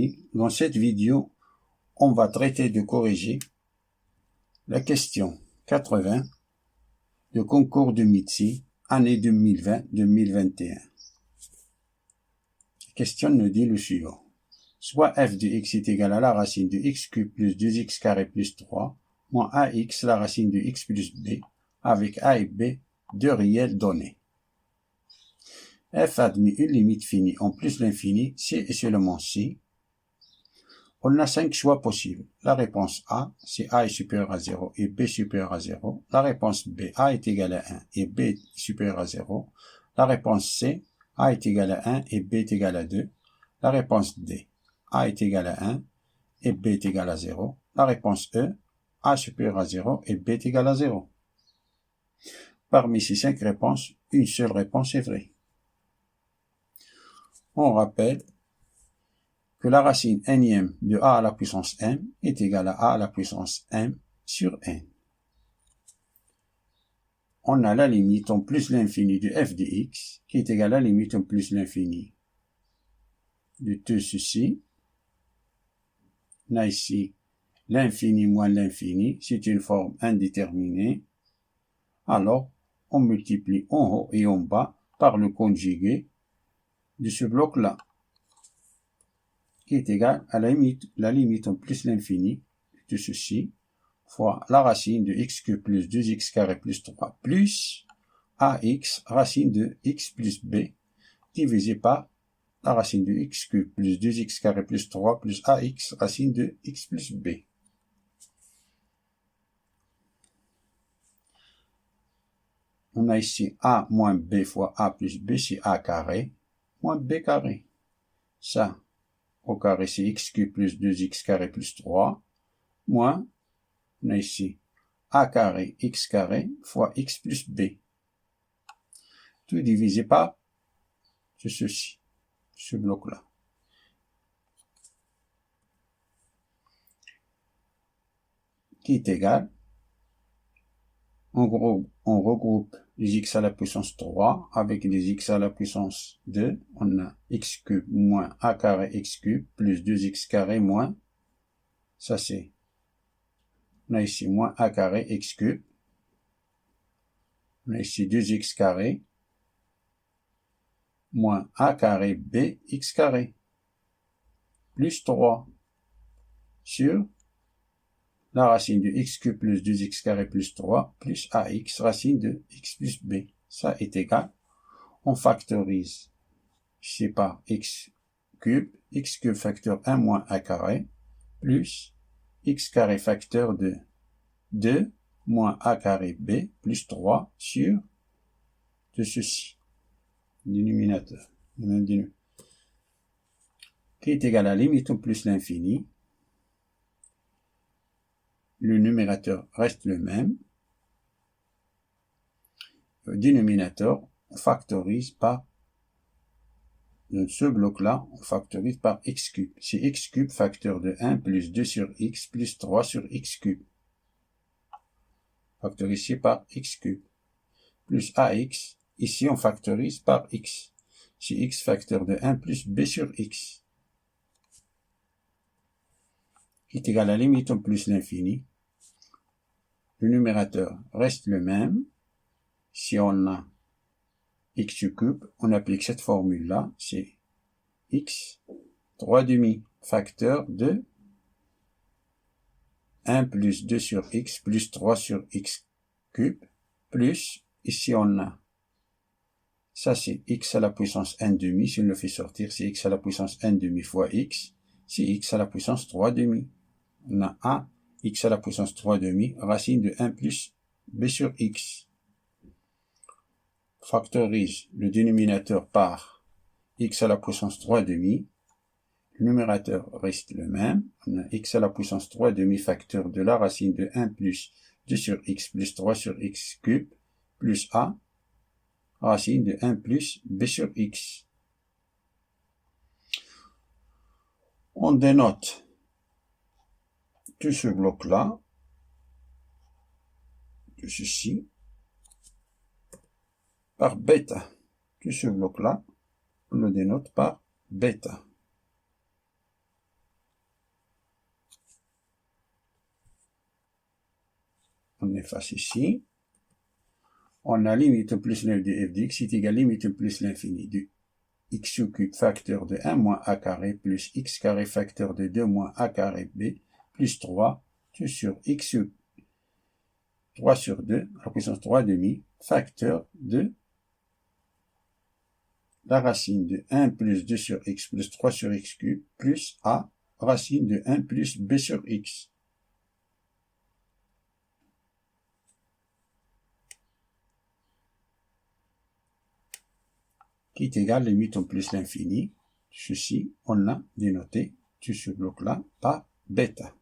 amis, dans cette vidéo, on va traiter de corriger la question 80 de concours de médecine, année 2020-2021. La question nous dit le suivant. Soit f de x est égal à la racine de x cube plus 2x carré plus 3, moins ax la racine de x plus b, avec a et b, deux réels donnés. F admet une limite finie en plus l'infini si et seulement si. On a 5 choix possibles. La réponse A, c'est A est supérieur à 0 et B supérieur à 0. La réponse B, A est égal à 1 et B est supérieur à 0. La réponse C, A est égal à 1 et B est égal à 2. La réponse D, A est égal à 1 et B est égal à 0. La réponse E, A supérieur à 0 et B est égal à 0. Parmi ces 5 réponses, une seule réponse est vraie. On rappelle que la racine nème de a à la puissance m est égale à a à la puissance m sur n. On a la limite en plus l'infini de f de x qui est égale à la limite en plus l'infini de tout ceci. On a ici l'infini moins l'infini, c'est une forme indéterminée. Alors, on multiplie en haut et en bas par le conjugué de ce bloc-là, qui est égal à la limite en plus l'infini de ceci, fois la racine de x cube plus 2x carré plus 3 plus ax racine de x plus b divisé par la racine de x cube plus 2x carré plus 3 plus ax racine de x plus b. On a ici a moins b fois a plus b, c'est a carré moins b carré. Ça, au carré, c'est x cube plus 2x carré plus 3, moins, on a ici a carré x carré fois x plus b. Tout divisé par ceci, ce bloc-là. Qui est égal, en gros, on regroupe les x à la puissance 3 avec les x à la puissance 2. On a x cube moins a carré x cube plus 2x carré moins, ça c'est, on a ici moins a carré x cube, on a ici 2x carré moins a carré b x carré plus 3 sur la racine de x cube plus 2x carré plus 3 plus ax racine de x plus b. Ça est égal. On factorise. C'est par x cube facteur 1 moins a carré plus x carré facteur de 2 moins a carré b plus 3 sur de ceci. Dénominateur. Qui est égal à la limite plus l'infini. Le numérateur reste le même. Le dénominateur, on factorise par, dans ce bloc-là, on factorise par x cube. C'est x cube facteur de 1 plus 2 sur x plus 3 sur x cube. Factorisé par x cube. Plus ax, ici on factorise par x. C'est x facteur de 1 plus b sur x. Qui est égal à la limite en plus l'infini. Le numérateur reste le même. Si on a x cube, on applique cette formule-là, c'est x 3 demi facteur de 1 plus 2 sur x plus 3 sur x cube, plus, ici on a, ça c'est x à la puissance 1 demi, si on le fait sortir, c'est x à la puissance 1 demi fois x, c'est x à la puissance 3 demi. On a a, x à la puissance 3 demi, racine de 1 plus b sur x. Factorise le dénominateur par x à la puissance 3 demi. Le numérateur reste le même. On a x à la puissance 3 demi facteur de la racine de 1 plus 2 sur x plus 3 sur x cube plus a, racine de 1 plus b sur x. On dénote tout ce bloc-là, tout ceci, par bêta. Tout ce bloc-là, on le dénote par bêta. on efface ici. On a limite plus 9 de f de x est égal à limite plus l'infini de x au cube facteur de 1 moins a carré plus x carré facteur de 2 moins a carré b plus 3 tout sur x 3 sur 2 à la puissance 3 demi facteur de la racine de 1 plus 2 sur x plus 3 sur x cube plus a racine de 1 plus b sur x. Qui est égal à limite en plus l'infini. Ceci, on l'a dénoté tout ce bloc-là par bêta.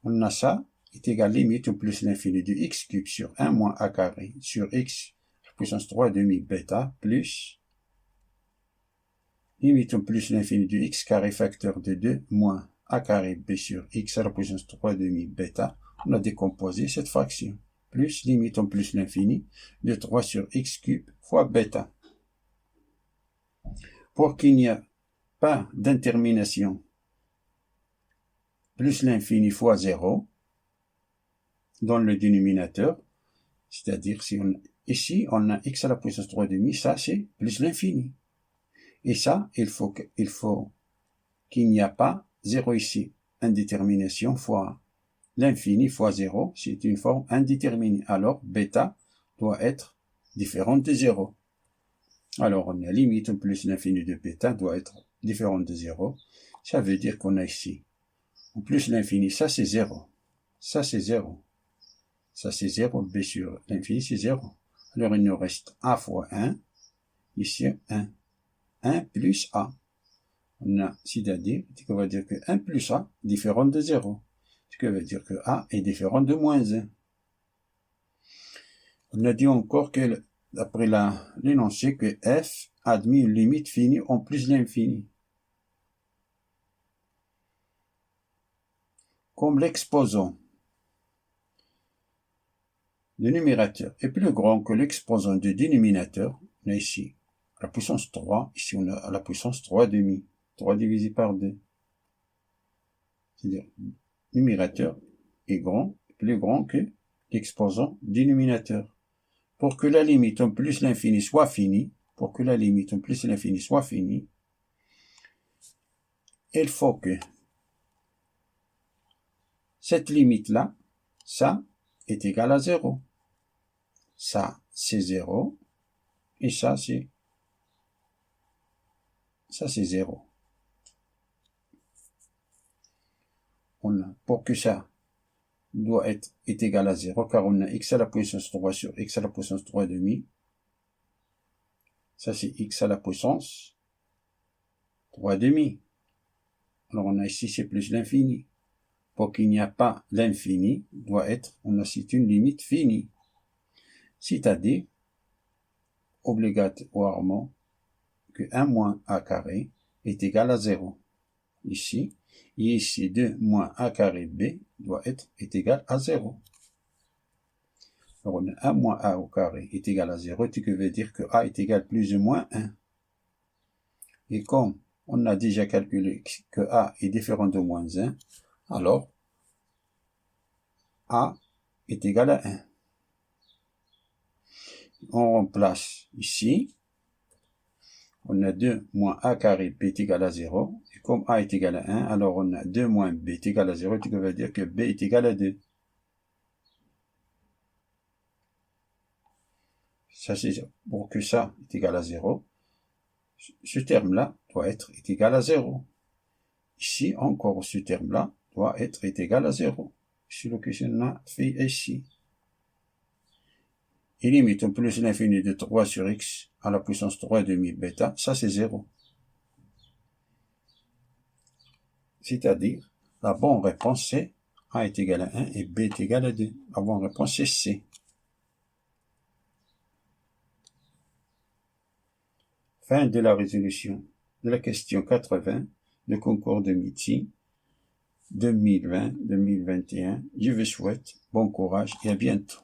On a ça, est égal à limite au plus l'infini de x cube sur 1 moins a carré sur x puissance 3 demi bêta plus limite au plus l'infini de x carré facteur de 2 moins a carré b sur x à la puissance 3 demi bêta. On a décomposé cette fraction. Plus limite en plus l'infini de 3 sur x cube fois bêta. Pour qu'il n'y ait pas d'intermination, plus l'infini fois 0 dans le dénominateur, c'est-à-dire si on, ici on a x à la puissance 3 demi, ça c'est plus l'infini. Et ça, il faut qu'il n'y a pas 0 ici. Indétermination fois l'infini fois 0, c'est une forme indéterminée. Alors, bêta doit être différente de 0. Alors, on a limite plus l'infini de bêta doit être différente de 0. Ça veut dire qu'on a ici, en plus l'infini, ça c'est 0. Ça c'est 0. Ça c'est 0, b sur l'infini c'est 0. Alors, il nous reste a fois 1, ici 1. 1 plus a. On a, c'est-à-dire, qu'on va dire que 1 plus a est différent de 0. Ce qui veut dire que a est différent de moins 1. On a dit encore que, d'après l'énoncé, que f admet une limite finie en plus l'infini. Comme l'exposant du numérateur est plus grand que l'exposant du dénominateur, on a ici la puissance 3, ici on a la puissance 3 demi. 3 divisé par 2. C'est-à-dire, numérateur est plus grand que l'exposant dénominateur. Pour que la limite en plus l'infini soit finie, il faut que cette limite-là, ça est égal à 0. Ça, c'est 0. Et ça, c'est 0. Pour que ça doit être égal à 0, car on a x à la puissance 3 sur x à la puissance 3 demi. Ça, c'est x à la puissance 3 demi. Alors, on a ici, c'est plus l'infini. Pour qu'il n'y a pas l'infini, on a cité une limite finie. C'est-à-dire, obligatoirement, que 1 moins a carré est égal à 0. Ici, et ici 2 moins a carré b est égal à 0. Alors on a 1 moins a au carré est égal à 0, ce qui veut dire que a est égal à plus ou moins 1. Et comme on a déjà calculé que a est différent de moins 1, alors a est égal à 1. On remplace ici. On a 2 moins a carré b est égal à 0. Et comme a est égal à 1, alors on a 2 moins b est égal à 0, ce qui veut dire que b est égal à 2. Ça, c'est pour que ça est égal à 0. Ce terme-là doit être égal à 0. Ici, encore, ce terme-là doit être égal à 0. C'est ce que on a fait ici. Et limite en plus l'infini de 3 sur x à la puissance 3 demi bêta, ça c'est 0. C'est-à-dire, la bonne réponse c'est a est égal à 1 et b est égal à 2. La bonne réponse c'est C. Fin de la résolution de la question 80 du concours de médecine 2020-2021. Je vous souhaite bon courage et à bientôt.